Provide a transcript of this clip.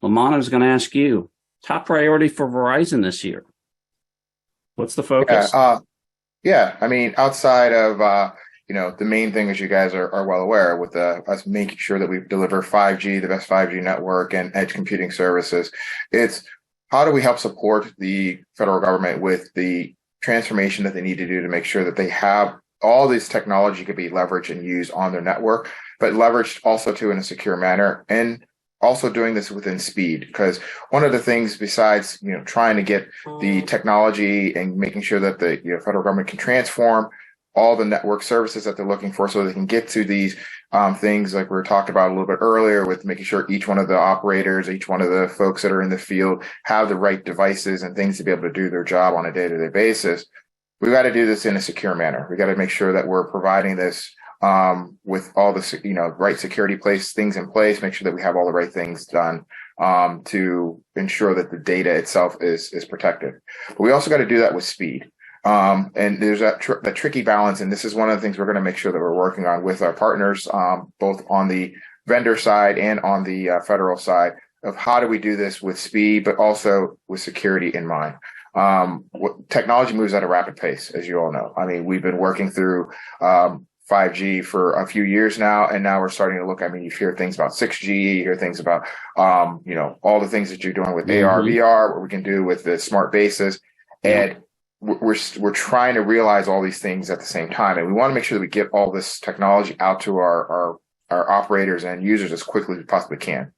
Lamont, I was going to ask you, top priority for Verizon this year. What's the Yeah, focus? yeah. I mean, outside of the main thing, as you guys are well aware, with us making sure that we deliver 5G, the best 5G network and edge computing services, it's how do we help support the federal government with the transformation that they need to do to make sure that they have all this technology could be leveraged and used on their network, but leveraged also too in a secure manner, and also doing this within speed. Because one of the things besides trying to get the technology and making sure that the federal government can transform all the network services that they're looking for so they can get to these things like we were talking about a little bit earlier, with making sure each one of the operators, each one of the folks that are in the field have the right devices and things to be able to do their job on a day-to-day basis. We got to do this in a secure manner. We got to make sure that we're providing this with all the right security things in place, make sure that we have all the right things done to ensure that the data itself is protected. But we also got to do that with speed. And there's that tricky balance, and this is one of the things we're going to make sure that we're working on with our partners, both on the vendor side and on the federal side, of how do we do this with speed, but also with security in mind. Technology moves at a rapid pace, as you all know. I mean, we've been working through 5G for a few years now, and now we're starting to look. I mean, you hear things about 6G, you hear things about all the things that you're doing with AR, VR, what we can do with the smart bases, and we're trying to realize all these things at the same time, and we want to make sure that we get all this technology out to our operators and users as quickly as we possibly can.